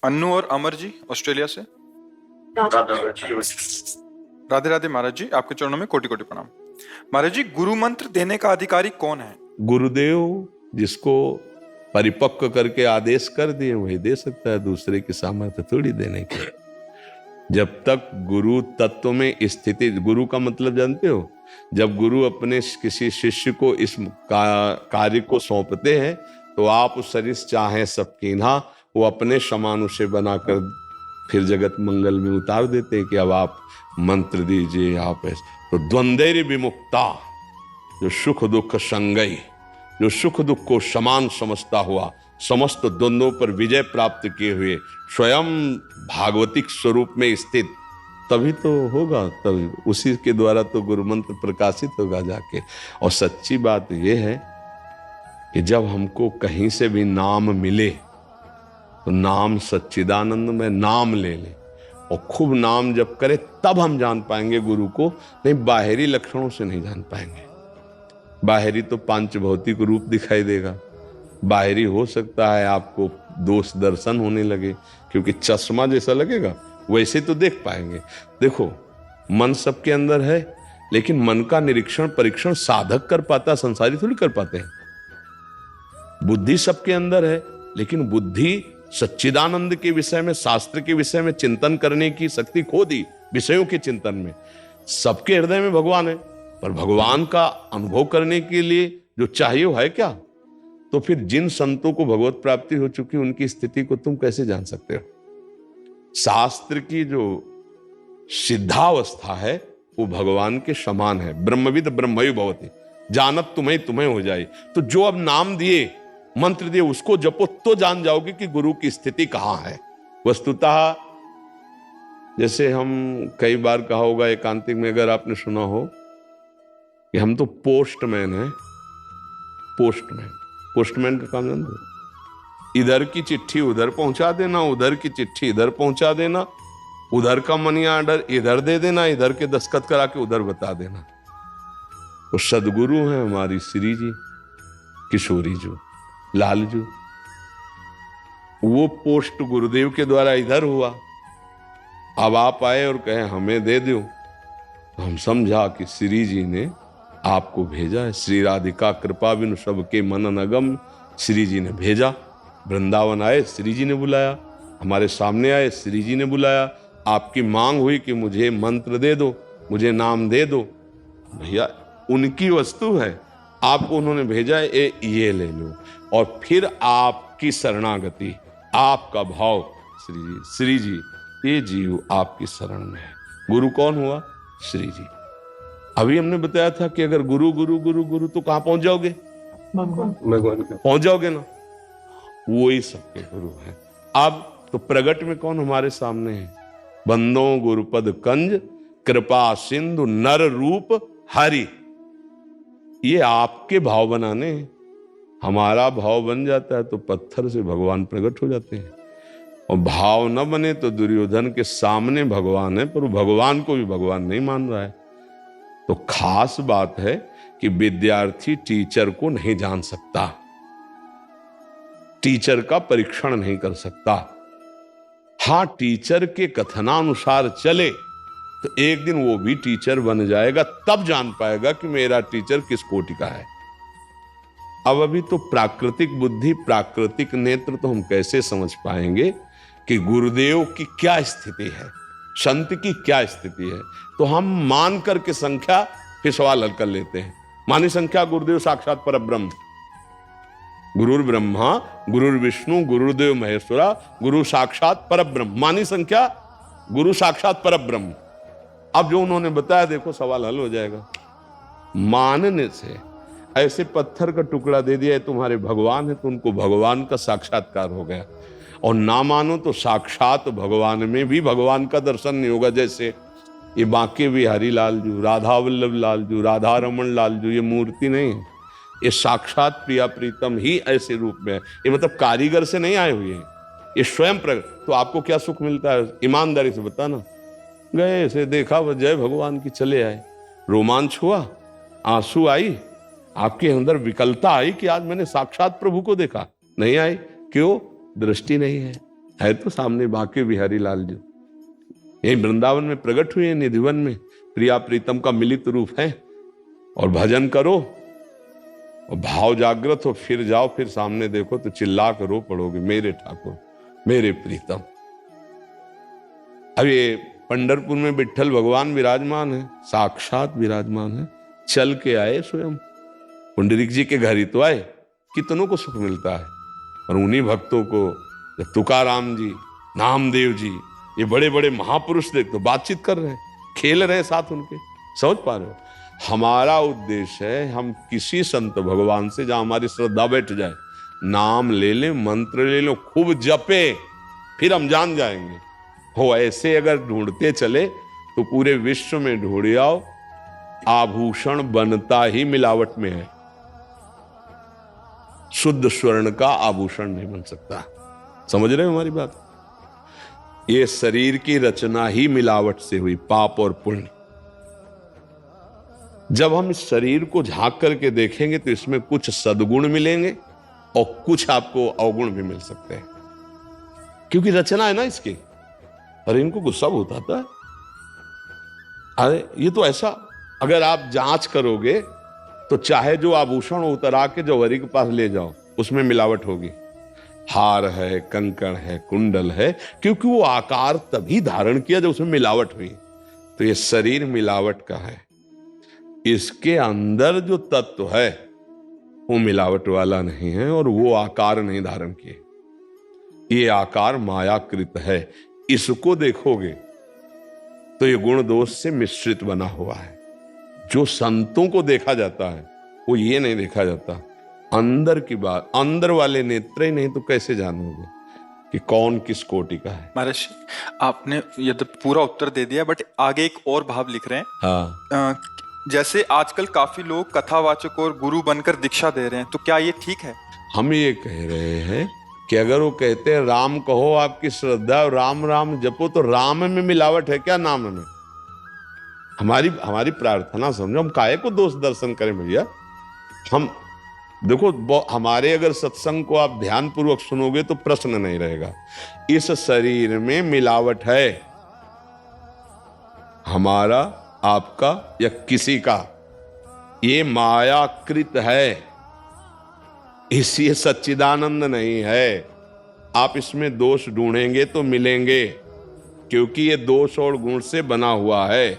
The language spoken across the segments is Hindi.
अन्नू और अमर जी ऑस्ट्रेलिया से। राधे राधे महाराज जी, आपके चरणों में कोटि कोटि प्रणाम। महाराज जी, गुरु मंत्र देने का अधिकारी कौन है? गुरुदेव जिसको परिपक्व करके आदेश कर दिए वही दे सकता है, दूसरे की सामर्थ्य थोड़ी देने की। जब तक गुरु तत्व में स्थिति, गुरु का मतलब जानते हो, जब गुरु अपने किसी शिष्य को इस कार्य को सौंपते हैं तो आप उस शरीर चाहे सबकी ना वो अपने समानु से बनाकर फिर जगत मंगल में उतार देते हैं कि अब आप मंत्र दीजिए, आप ऐसे। तो द्वंद्वैर विमुक्ता, जो सुख दुख संगई, जो सुख दुख को समान समझता हुआ, समस्त द्वंद्वों पर विजय प्राप्त किए हुए, स्वयं भागवतिक स्वरूप में स्थित, तभी तो होगा, तभी उसी के द्वारा तो गुरु मंत्र प्रकाशित होगा जाके। और सच्ची बात यह है कि जब हमको कहीं से भी नाम मिले तो नाम सच्चिदानंद में नाम ले ले और खूब नाम जप करे, तब हम जान पाएंगे गुरु को, नहीं बाहरी लक्षणों से नहीं जान पाएंगे। बाहरी तो पांच भौतिक रूप दिखाई देगा, बाहरी हो सकता है आपको दोष दर्शन होने लगे, क्योंकि चश्मा जैसा लगेगा वैसे तो देख पाएंगे। देखो, मन सबके अंदर है, लेकिन मन का निरीक्षण परीक्षण साधक कर पाता, संसारी थोड़ी कर पाते हैं। बुद्धि सबके अंदर है, लेकिन बुद्धि सच्चिदानंद के विषय में, शास्त्र के विषय में चिंतन करने की शक्ति खो दी विषयों के चिंतन में। सबके हृदय में भगवान है, पर भगवान का अनुभव करने के लिए जो चाहिए वो है क्या? तो फिर जिन संतों को भगवत प्राप्ति हो चुकी उनकी स्थिति को तुम कैसे जान सकते हो? शास्त्र की जो सिद्धावस्था है वो भगवान के समान है। ब्रह्मविद ब्रह्मैव भवति, जानत तुम्हें तुम्हें हो जाए। तो जो अब नाम दिए, मंत्र दिए, उसको जपो तो जान जाओगे कि गुरु की स्थिति कहां है। वस्तुतः जैसे हम कई बार कहा होगा एकांतिक में, अगर आपने सुना हो कि हम तो पोस्टमैन हैं। पोस्टमैन का काम जानते हो? इधर की चिट्ठी उधर पहुंचा देना, उधर की चिट्ठी इधर पहुंचा देना, उधर का मनी ऑर्डर इधर दे देना, इधर के दस्तखत करा के उधर बता देना। तो सदगुरु हैं हमारी श्री जी, किशोरी जी, लालजू। वो पोस्ट गुरुदेव के द्वारा इधर हुआ। अब आप आए और कहे हमें दे दो, तो हम समझा कि श्री जी ने आपको भेजा है। श्री राधिका कृपा बिनु सबके मनन अगम, श्री जी ने भेजा। वृंदावन आए, श्री जी ने बुलाया, हमारे सामने आए, श्री जी ने बुलाया। आपकी मांग हुई कि मुझे मंत्र दे दो, मुझे नाम दे दो। भैया उनकी वस्तु है, आपको उन्होंने भेजा है, ये ले लो। और फिर आपकी शरणागति, आपका भाव, श्री जी ये जीव आपकी शरण में है। गुरु कौन हुआ? श्री जी। अभी हमने बताया था कि अगर गुरु गुरु गुरु गुरु तो कहां पहुंच जाओगे? पहुंच जाओगे ना। वही सबके गुरु हैं। अब तो प्रगट में कौन हमारे सामने है? बंदो गुरुपद कंज, कृपा सिंधु नर रूप हरि। ये आपके भाव बनाने हैं। हमारा भाव बन जाता है तो पत्थर से भगवान प्रकट हो जाते हैं, और भाव न बने तो दुर्योधन के सामने भगवान है, पर वो भगवान को भी भगवान नहीं मान रहा है। तो खास बात है कि विद्यार्थी टीचर को नहीं जान सकता, टीचर का परीक्षण नहीं कर सकता। हां, टीचर के कथनानुसार चले तो एक दिन वो भी टीचर बन जाएगा, तब जान पाएगा कि मेरा टीचर किस कोटि का है। अब अभी तो प्राकृतिक बुद्धि, प्राकृतिक नेत्र तो हम कैसे समझ पाएंगे कि गुरुदेव की क्या स्थिति है, संत की क्या स्थिति है? तो हम मान करके संख्या फिर सवाल हल कर लेते हैं। मानी संख्या गुरुदेव साक्षात परब्रह्म, गुरुर ब्रह्मा गुरुर विष्णु गुरुदेव महेश्वरा, गुरु साक्षात परब्रह्म। मानी संख्या गुरु साक्षात परब्रह्म। अब जो उन्होंने बताया, देखो सवाल हल हो जाएगा। मानने से, ऐसे पत्थर का टुकड़ा दे दिया है तुम्हारे भगवान है, तो उनको भगवान का साक्षात्कार हो गया। और ना मानो तो साक्षात भगवान में भी भगवान का दर्शन नहीं होगा। जैसे ये बांके बिहारी लालजू, राधा वल्लभ लालजू, राधा रमन लालजू, ये मूर्ति नहीं है, ये साक्षात प्रिया प्रीतम ही ऐसे रूप में है। ये मतलब कारीगर से नहीं आए हुए हैं, ये स्वयं प्रकट। तो आपको क्या सुख मिलता है? ईमानदारी से बताना। गए ऐसे देखा, वह जय भगवान की, चले आए, रोमांच हुआ, आंसू आई, आपके अंदर विकलता आई कि आज मैंने साक्षात प्रभु को देखा? नहीं आई। क्यों? दृष्टि नहीं है। है तो सामने बांके बिहारी लाल जी, यही वृंदावन में प्रकट हुए हैं, निधिवन में प्रिया प्रीतम का मिलित रूप है। और भजन करो और भाव जागृत हो, फिर जाओ, फिर सामने देखो तो चिल्ला कर रो पड़ोगे, मेरे ठाकुर मेरे प्रीतम। अब ये पंढरपुर में विट्ठल भगवान विराजमान है, साक्षात विराजमान है, चल के आए स्वयं, पुंडरीक जी के घर ही तो आए। कितनों को सुख मिलता है। और उन्हीं भक्तों को जब तुकाराम जी, नामदेव जी, ये बड़े बड़े महापुरुष देख तो बातचीत कर रहे हैं, खेल रहे हैं साथ उनके, समझ पा रहे हो। हमारा उद्देश्य है हम किसी संत भगवान से जहां हमारी श्रद्धा बैठ जाए, नाम ले ले, मंत्र ले लो, खूब जपे, फिर हम जान जाएंगे। हो ऐसे अगर ढूंढते चले तो पूरे विश्व में ढूंढ आओ, आभूषण बनता ही मिलावट में है। शुद्ध स्वर्ण का आभूषण नहीं बन सकता। समझ रहे हो हमारी बात? ये शरीर की रचना ही मिलावट से हुई, पाप और पुण्य। जब हम इस शरीर को झांक करके देखेंगे तो इसमें कुछ सद्गुण मिलेंगे और कुछ आपको अवगुण भी मिल सकते हैं, क्योंकि रचना है ना इसकी। अरे इनको गुस्सा बहुत आता है। अरे ये तो ऐसा, अगर आप जांच करोगे तो चाहे जो आभूषण उतरा के जौहरी के पास ले जाओ, उसमें मिलावट होगी। हार है, कंकण है, कुंडल है, क्योंकि वो आकार तभी धारण किया जब उसमें मिलावट हुई। तो ये शरीर मिलावट का है, इसके अंदर जो तत्व है वो मिलावट वाला नहीं है और वो आकार नहीं धारण किए। ये आकार मायाकृत है। इसको देखोगे तो ये गुण दोष से मिश्रित बना हुआ है। जो संतों को देखा जाता है वो ये नहीं देखा जाता, अंदर की बात, अंदर वाले नेत्र ही नहीं तो कैसे जानोगे कि कौन किस कोटि का है। महाराज जी, आपने ये तो पूरा उत्तर दे दिया, बट आगे एक और भाव लिख रहे हैं। हाँ, जैसे आजकल काफी लोग कथावाचक और गुरु बनकर दीक्षा दे रहे हैं, तो क्या ये ठीक है? हम ये कह रहे हैं कि अगर वो कहते हैं राम कहो आपकी श्रद्धा, राम राम जपो, तो राम में मिलावट है क्या नाम में? हमारी प्रार्थना समझो, हम काहे को दोष दर्शन करें भैया। हम देखो, हमारे अगर सत्संग को आप ध्यान पूर्वक सुनोगे तो प्रश्न नहीं रहेगा। इस शरीर में मिलावट है, हमारा, आपका या किसी का, ये मायाकृत है, इसलिए सच्चिदानंद नहीं है। आप इसमें दोष ढूंढेंगे तो मिलेंगे, क्योंकि ये दोष और गुण से बना हुआ है।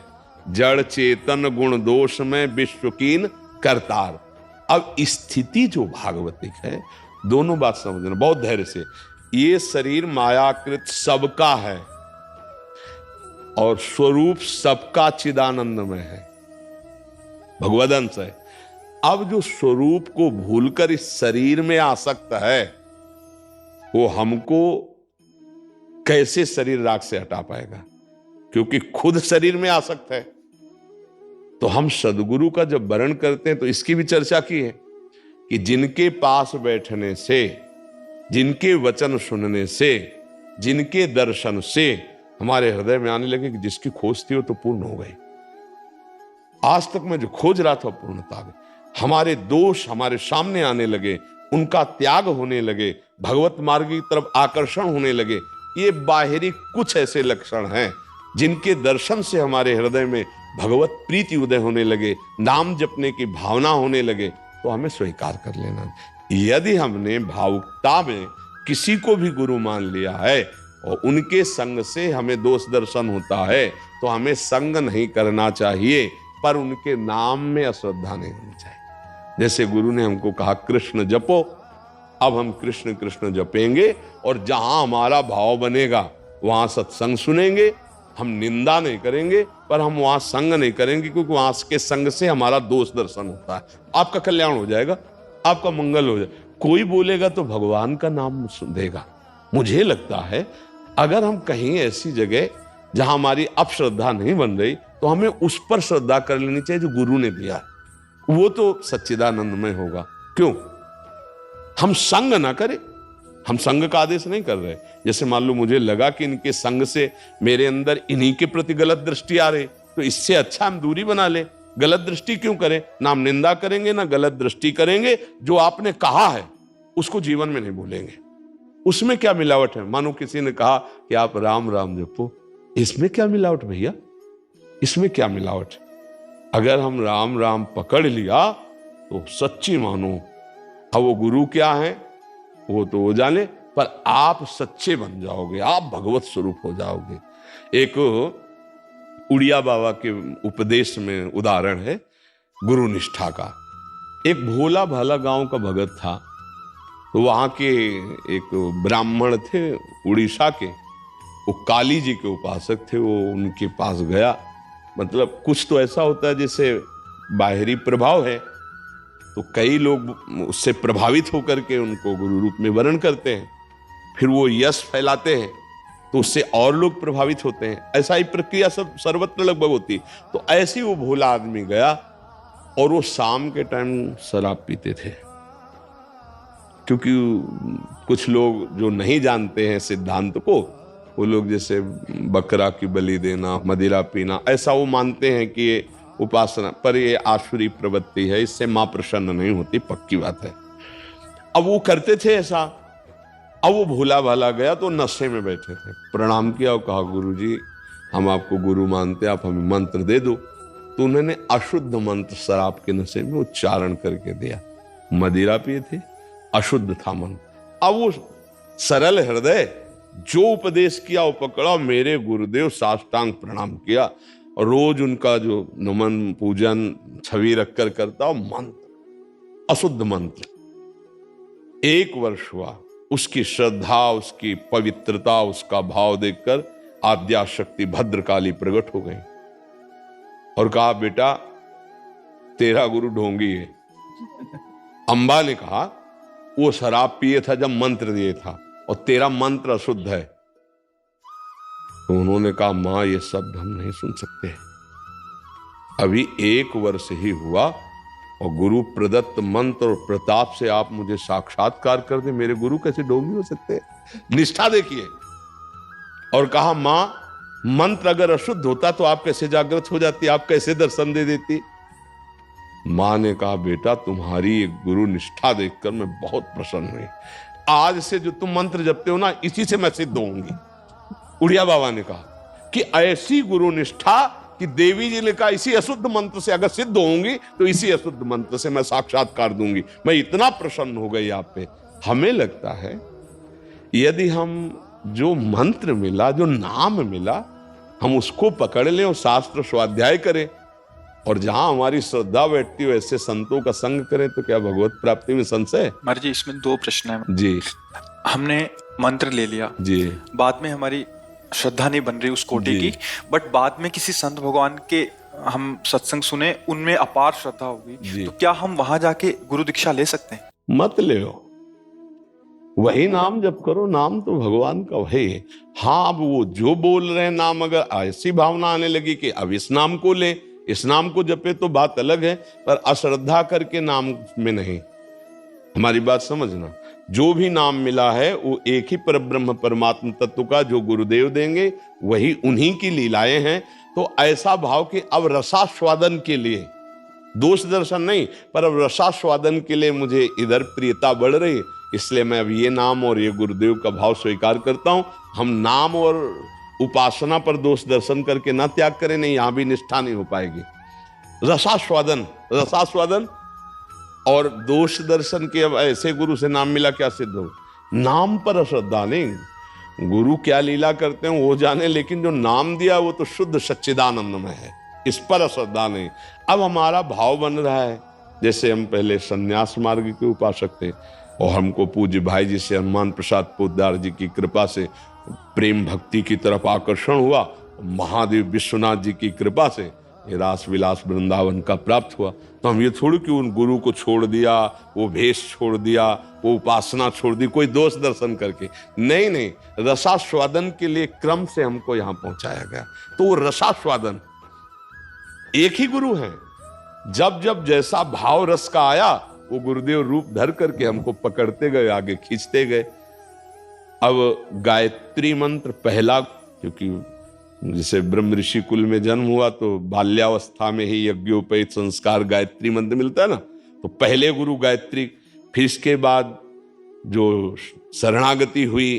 जड़ चेतन गुण दोष में विश्वकीन करतार। अब स्थिति जो भागवतिक है, दोनों बात समझना बहुत धैर्य से। ये शरीर मायाकृत सबका है और स्वरूप सबका चिदानंद में है, भगवदंश है। अब जो स्वरूप को भूलकर इस शरीर में आसक्त है, वो हमको कैसे शरीर राग से हटा पाएगा, क्योंकि खुद शरीर में आसक्त है। तो हम सदगुरु का जब वर्ण करते हैं तो इसकी भी चर्चा की है कि जिनके पास बैठने से, जिनके वचन सुनने से, जिनके दर्शन से हमारे हृदय में आने लगे कि जिसकी खोज थी वो तो पूर्ण हो गई। आज तक मैं जो खोज रहा था पूर्णता गई। हमारे दोष हमारे सामने आने लगे, उनका त्याग होने लगे, भगवत मार्ग की तरफ आकर्षण होने लगे। ये बाहरी कुछ ऐसे लक्षण हैं जिनके दर्शन से हमारे हृदय में भगवत प्रीति उदय होने लगे, नाम जपने की भावना होने लगे, तो हमें स्वीकार कर लेना। यदि हमने भावुकता में किसी को भी गुरु मान लिया है और उनके संग से हमें दोष दर्शन होता है, तो हमें संग नहीं करना चाहिए, पर उनके नाम में अश्रद्धा नहीं होनी चाहिए। जैसे गुरु ने हमको कहा कृष्ण जपो, अब हम कृष्ण कृष्ण जपेंगे और जहां हमारा भाव बनेगा वहां सत्संग सुनेंगे। हम निंदा नहीं करेंगे, पर हम वहां संग नहीं करेंगे, क्योंकि वहां के संग से हमारा दोष दर्शन होता है। आपका कल्याण हो जाएगा, आपका मंगल हो जाएगा। कोई बोलेगा तो भगवान का नाम देगा। मुझे लगता है अगर हम कहीं ऐसी जगह जहां हमारी अब श्रद्धा नहीं बन रही, तो हमें उस पर श्रद्धा कर लेनी चाहिए जो गुरु ने दिया है। वो तो सच्चिदानंदमय होगा। क्यों हम संग ना करें? हम संग का आदेश नहीं कर रहे। जैसे मान लो मुझे लगा कि इनके संग से मेरे अंदर इन्हीं के प्रति गलत दृष्टि आ रही, तो इससे अच्छा हम दूरी बना ले। गलत दृष्टि क्यों करें? ना हम निंदा करेंगे ना गलत दृष्टि करेंगे। जो आपने कहा है उसको जीवन में नहीं भूलेंगे। उसमें क्या मिलावट है? मानो किसी ने कहा कि आप राम राम जपो, इसमें क्या मिलावट भैया? इसमें क्या मिलावट है? अगर हम राम राम पकड़ लिया तो सच्ची मानो। अब वो गुरु क्या है वो तो वो जाने, पर आप सच्चे बन जाओगे, आप भगवत स्वरूप हो जाओगे। एक उड़िया बाबा के उपदेश में उदाहरण है गुरु निष्ठा का। एक भोला भाला गांव का भगत था, तो वहां के एक ब्राह्मण थे उड़ीसा के, वो काली जी के उपासक थे। वो उनके पास गया, मतलब कुछ तो ऐसा होता है जैसे बाहरी प्रभाव है, तो कई लोग उससे प्रभावित होकर के उनको गुरु रूप में वर्ण करते हैं, फिर वो यश फैलाते हैं तो उससे और लोग प्रभावित होते हैं। ऐसा ही प्रक्रिया सब सर्वत्र लगभग होती। तो ऐसे वो भोला आदमी गया और वो शाम के टाइम शराब पीते थे, क्योंकि कुछ लोग जो नहीं जानते हैं सिद्धांत को, वो लोग जैसे बकरा की बलि देना, मदिरा पीना, ऐसा वो मानते हैं कि ये उपासना, पर ये आसुरी प्रवृत्ति है, इससे मां प्रसन्न नहीं होती, पक्की बात है। अब वो करते थे ऐसा। अब वो भोला भाला गया तो नशे में बैठे थे, प्रणाम किया और कहा गुरुजी हम आपको गुरु मानते, आप हमें मंत्र दे दो। तो उन्होंने अशुद्ध मंत्र शराब के नशे में उच्चारण करके दिया। मदिरा पिए थे, अशुद्ध था मन। अब वो सरल हृदय जो उपदेश किया वो पकड़ा, मेरे गुरुदेव साष्टांग प्रणाम किया और रोज उनका जो नमन पूजन छवि रखकर करता, मंत्र अशुद्ध मंत्र। 1 वर्ष हुआ, उसकी श्रद्धा, उसकी पवित्रता, उसका भाव देखकर आद्याशक्ति भद्रकाली प्रकट हो गई और कहा बेटा तेरा गुरु ढोंगी है। अंबा ने कहा वो शराब पिए था जब मंत्र दिए था और तेरा मंत्र अशुद्ध है। तो उन्होंने कहा मां ये शब्द हम नहीं सुन सकते, अभी 1 वर्ष ही हुआ और गुरु प्रदत्त मंत्र और प्रताप से आप मुझे साक्षात्कार कर दे, मेरे गुरु कैसे ढोंगी हो सकते हैं? निष्ठा देखिए। और कहा मां मंत्र अगर अशुद्ध होता तो आप कैसे जागृत हो जाती, आप कैसे दर्शन दे देती? मां ने कहा बेटा तुम्हारी एक गुरु निष्ठा देखकर मैं बहुत प्रसन्न हुई, आज से जो तुम मंत्र जपते हो ना इसी से मैं सिद्ध होंगी। उड़िया बाबा ने कहा कि ऐसी गुरु निष्ठा कि देवी जी ने कहा इसी अशुद्ध मंत्र से अगर सिद्ध होंगी तो इसी अशुद्ध मंत्र से मैं साक्षात्कार दूंगी। मैं इतना प्रसन्न हो गई आप पे। हमें लगता है यदि हम जो मंत्र मिला, जो नाम मिला, हम उसको पकड़ लें और शास्त्र स्वाध्याय करें और जहां हमारी श्रद्धा बैठती हो ऐसे संतों का संग करें, तो क्या भगवत प्राप्ति में संशय है? महाराज जी इसमें 2 प्रश्न है जी। हमने मंत्र ले लिया जी, बाद में हमारी श्रद्धा नहीं बन रही उस कोटि की, बट बाद में किसी संत भगवान के हम सत्संग सुने, उनमें अपार श्रद्धा होगी, तो क्या हम वहां जाके गुरु दीक्षा ले सकते हैं? मत ले लो, वही नाम जप करो, नाम तो भगवान का वही है। हाँ अब वो जो बोल रहे हैं नाम, अगर ऐसी भावना आने लगी कि अब इस नाम को ले, इस नाम को जपे, तो बात अलग है, पर अश्रद्धा करके नाम में नहीं। हमारी बात समझना, जो भी नाम मिला है वो एक ही परब्रह्म परमात्मा तत्व का जो गुरुदेव देंगे, वही उन्हीं की लीलाएं हैं। तो ऐसा भाव कि अब रसास्वादन के लिए, दोष दर्शन नहीं, पर अब रसास्वादन के लिए मुझे इधर प्रियता बढ़ रही, इसलिए मैं अब ये नाम और ये गुरुदेव का भाव स्वीकार करता हूं। हम नाम और उपासना पर दोष दर्शन करके ना त्याग करें, नहीं, यहां भी निष्ठा नहीं हो पाएगी। रसास्वादन, रसास्वादन और दोष दर्शन के, अब ऐसे गुरु से नाम मिला क्या सिद्ध हो? नाम पर अश्रद्धा नहीं, गुरु क्या लीला करते हैं वो जाने, लेकिन जो नाम दिया वो तो शुद्ध सच्चिदानंद में है, इस पर अश्रद्धा नहीं। अब हमारा भाव बन रहा है, जैसे हम पहले संन्यास मार्ग के उपासक थे और हमको पूज्य भाई जी से, हनुमान प्रसाद पोद्दार जी की कृपा से प्रेम भक्ति की तरफ आकर्षण हुआ, महादेव विश्वनाथ जी की कृपा से ये रास विलास वृंदावन का प्राप्त हुआ। तो हम ये थोड़ी कि उन गुरु को छोड़ दिया, वो भेष छोड़ दिया, वो उपासना छोड़ दी कोई दोष दर्शन करके, नहीं नहीं, रसास्वादन के लिए क्रम से हमको यहां पहुंचाया गया। तो वो रसास्वादन एक ही गुरु है, जब जब जैसा भाव रस का आया वो गुरुदेव रूप धर करके हमको पकड़ते गए, आगे खींचते गए। अब गायत्री मंत्र पहला, क्योंकि जैसे ब्रह्म ऋषि कुल में जन्म हुआ तो बाल्यावस्था में ही यज्ञोपैत संस्कार गायत्री मंत्र मिलता है ना, तो पहले गुरु गायत्री, फिर इसके बाद जो शरणागति हुई,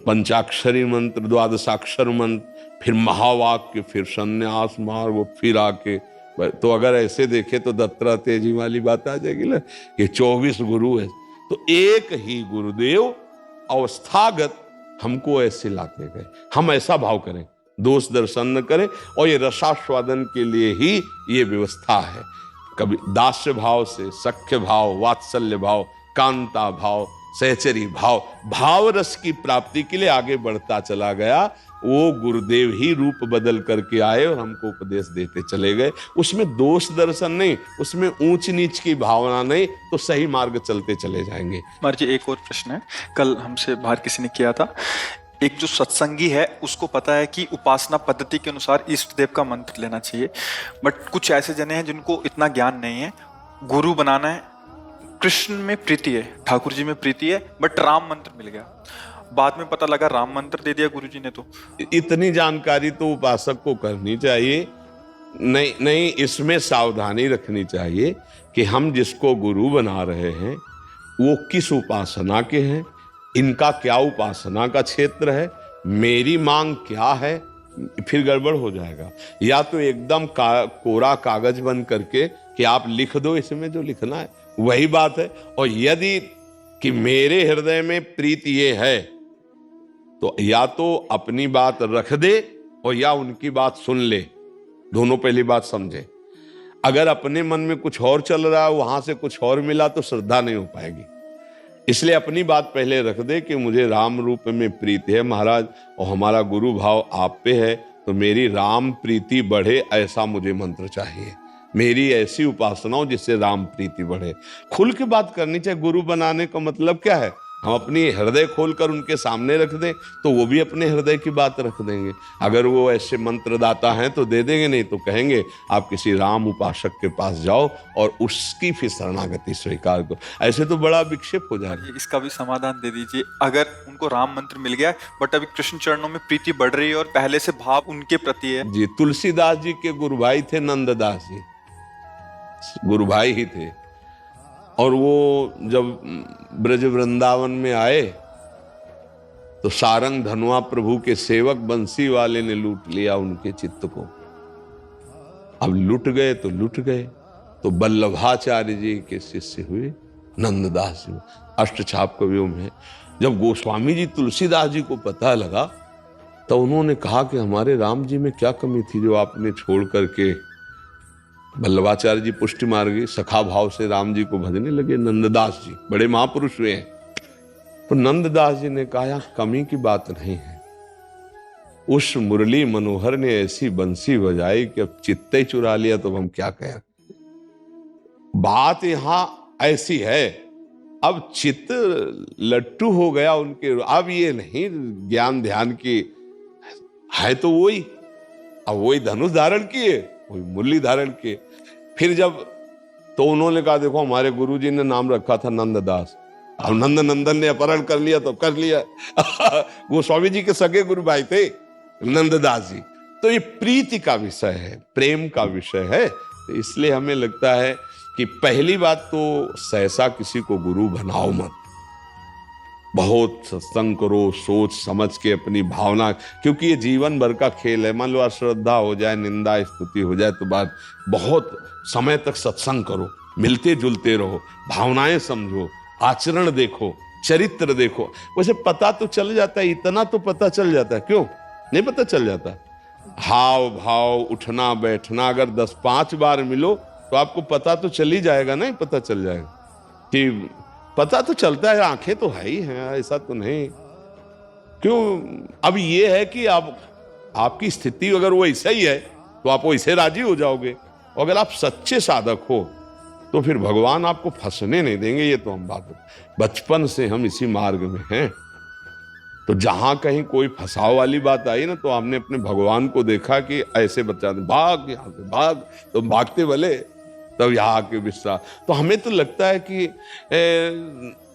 पंचाक्षरी मंत्र, द्वादशाक्षर मंत्र, फिर महावाक्य, फिर संन्यास मार्ग, फिर आके, तो अगर ऐसे देखे तो दत्तात्रेय जी वाली बात आ जाएगी ना कि 24 गुरु है। तो एक ही गुरुदेव अवस्थागत हमको ऐसे लाते गए। हम ऐसा भाव करें, दोष दर्शन न करें, और ये रसास्वादन के लिए ही ये व्यवस्था है। कभी दास्य भाव से सख्य भाव, वात्सल्य भाव, कांता भाव, सहचरी भाव, भाव रस की प्राप्ति के लिए आगे बढ़ता चला गया। वो गुरुदेव ही रूप बदल करके आए और हमको उपदेश देते चले गए। उसमें दोष दर्शन नहीं, उसमें ऊंच नीच की भावना नहीं, तो सही मार्ग चलते चले जाएंगे। कुमार जी, एक और प्रश्न है, कल हमसे बाहर किसी ने किया था। एक जो सत्संगी है उसको पता है कि उपासना पद्धति के अनुसार इष्ट देव का मंत्र लेना चाहिए, बट कुछ ऐसे जने हैं जिनको इतना ज्ञान नहीं है। गुरु बनाना है, कृष्ण में प्रीति है, ठाकुर जी में प्रीति है, बट राम मंत्र मिल गया। बाद में पता लगा राम मंत्र दे दिया गुरुजी ने। तो इतनी जानकारी तो उपासक को करनी चाहिए। नहीं, इसमें सावधानी रखनी चाहिए कि हम जिसको गुरु बना रहे हैं वो किस उपासना के हैं, इनका क्या उपासना का क्षेत्र है, मेरी मांग क्या है, फिर गड़बड़ हो जाएगा। या तो एकदम कोरा कागज बन करके कि आप लिख दो इसमें जो लिखना है, वही बात है। और यदि कि मेरे हृदय में प्रीति ये है, तो या तो अपनी बात रख दे और या उनकी बात सुन ले। दोनों पहली बात समझे। अगर अपने मन में कुछ और चल रहा है, वहां से कुछ और मिला, तो श्रद्धा नहीं हो पाएगी। इसलिए अपनी बात पहले रख दे कि मुझे राम रूप में प्रीति है महाराज, और हमारा गुरु भाव आप पे है, तो मेरी राम प्रीति बढ़े ऐसा मुझे मंत्र चाहिए, मेरी ऐसी उपासना हो जिससे राम प्रीति बढ़े। खुल के बात करनी चाहिए। गुरु बनाने का मतलब क्या है? हम अपनी हृदय खोलकर उनके सामने रख दें तो वो भी अपने हृदय की बात रख देंगे। अगर वो ऐसे मंत्रदाता हैं तो दे देंगे, नहीं तो कहेंगे आप किसी राम उपासक के पास जाओ और उसकी फिर शरणागति स्वीकार करो। ऐसे तो बड़ा विक्षेप हो जाएगा। इसका भी समाधान दे दीजिए। अगर उनको राम मंत्र मिल गया बट अभी कृष्ण चरणों में प्रीति बढ़ रही है और पहले से भाव उनके प्रति है। जी, तुलसीदास जी के गुरु भाई थे नंददास जी, गुरु भाई ही थे। और वो जब ब्रज वृंदावन में आए तो सारंग धनुआ प्रभु के सेवक बंसी वाले ने लूट लिया उनके चित्त को। अब लूट गए तो लूट गए। तो वल्लभाचार्य जी के शिष्य हुए नंददास जी, अष्टछाप कवियों में। जब गोस्वामी जी तुलसीदास जी को पता लगा तो उन्होंने कहा कि हमारे राम जी में क्या कमी थी जो आपने छोड़ करके। वल्लभाचार्य जी पुष्टि मार्गी सखा भाव से राम जी को भजने लगे। नंददास जी बड़े महापुरुष हुए हैं। तो नंददास जी ने कहा यहां कमी की बात नहीं है, उस मुरली मनोहर ने ऐसी बंसी बजाई कि अब चित्त ही चुरा लिया, तो हम क्या कहें। बात यहां ऐसी है, अब चित्त लट्टू हो गया उनके। अब ये नहीं ज्ञान ध्यान की है, तो वही अब वही धनुष धारण किए, वही मुरली धारण किए। फिर जब तो उन्होंने कहा देखो हमारे गुरुजी ने नाम रखा था नंददास, अब नंद नंदन ने अपहरण कर लिया तो कर लिया। गोस्वामी जी के सगे गुरु भाई थे नंददास जी। तो ये प्रीति का विषय है, प्रेम का विषय है। तो इसलिए हमें लगता है कि पहली बात तो सहसा किसी को गुरु बनाओ मत। बहुत सत्संग करो, सोच समझ के अपनी भावना, क्योंकि ये जीवन भर का खेल है। मान लो अश्रद्धा हो जाए, निंदा स्तुति हो जाए तो बात, बहुत समय तक सत्संग करो, मिलते जुलते रहो, भावनाएं समझो, आचरण देखो, चरित्र देखो। वैसे पता तो चल जाता है, इतना तो पता चल जाता है, क्यों नहीं पता चल जाता? हाव भाव, उठना बैठना, अगर 10-5 बार मिलो तो आपको पता तो चल ही जाएगा। नहीं पता चल जाएगा कि पता तो चलता है, आंखें तो है ही हैं, ऐसा तो नहीं। क्यों? अब ये है कि आपकी स्थिति अगर वो ऐसा ही है तो आप वैसे राजी हो जाओगे। और अगर आप सच्चे साधक हो तो फिर भगवान आपको फंसने नहीं देंगे। ये तो हम बात, बचपन से हम इसी मार्ग में हैं। तो जहां कहीं कोई फंसाव वाली बात आई ना, तो हमने अपने भगवान को देखा कि ऐसे बच्चा भाग, यहाँ से भाग, तो भागते भले तब यहाँ आके विश्राम। तो हमें तो लगता है कि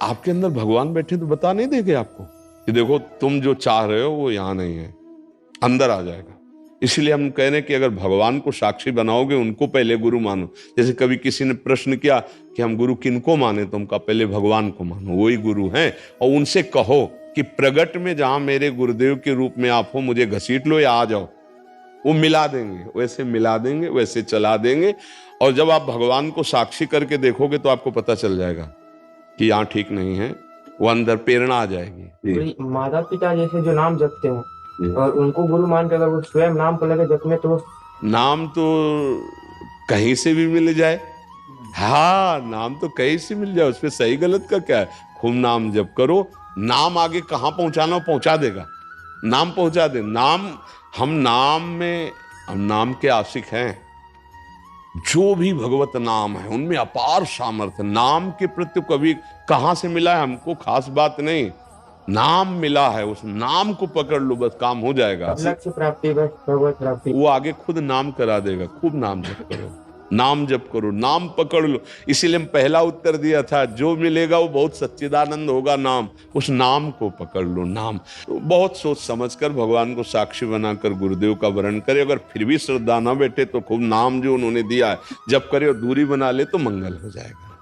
आपके अंदर भगवान बैठे तो बता नहीं देंगे आपको कि देखो तुम जो चाह रहे हो वो यहाँ नहीं है, अंदर आ जाएगा। इसलिए हम कह रहे हैं कि अगर भगवान को साक्षी बनाओगे उनको पहले गुरु मानो। जैसे कभी किसी ने प्रश्न किया कि हम गुरु किनको माने, तो हम कहा पहले भगवान को मानो, वही गुरु हैं। और उनसे कहो कि प्रगट में जहां मेरे गुरुदेव के रूप में आप हो, मुझे घसीट लो या आ जाओ, वो मिला देंगे, वैसे मिला देंगे, वैसे चला देंगे। और जब आप भगवान को साक्षी करके देखोगे तो आपको पता चल जाएगा कि यहाँ ठीक नहीं है, वो अंदर प्रेरणा आ जाएगी। माता पिता जैसे जो नाम जपते हैं और उनको गुरु मान के अगर वो स्वयं नाम को लगे जपने, तो नाम तो कहीं से भी मिल जाए। हाँ, नाम तो कहीं से मिल जाए, उसमें सही गलत का क्या है। खूब नाम जप करो, नाम आगे कहाँ पहुंचाना पहुंचा देगा, नाम पहुंचा दे। हम नाम के आशिक हैं। जो भी भगवत नाम है उनमें अपार सामर्थ्य। नाम के प्रति कभी कहां से मिला है हमको खास बात नहीं, नाम मिला है, उस नाम को पकड़ लो, बस काम हो जाएगा। लक्ष्य प्राप्ति, बस भगवत प्राप्ति। वो आगे खुद नाम करा देगा। खूब नाम जप करो, नाम जप करो, नाम पकड़ लो। इसीलिए हम पहला उत्तर दिया था, जो मिलेगा वो बहुत सच्चिदानंद होगा नाम, उस नाम को पकड़ लो। नाम तो बहुत सोच समझकर भगवान को साक्षी बनाकर गुरुदेव का वरण करे। अगर फिर भी श्रद्धा ना बैठे तो खूब नाम जो उन्होंने दिया है जप करे और दूरी बना ले तो मंगल हो जाएगा।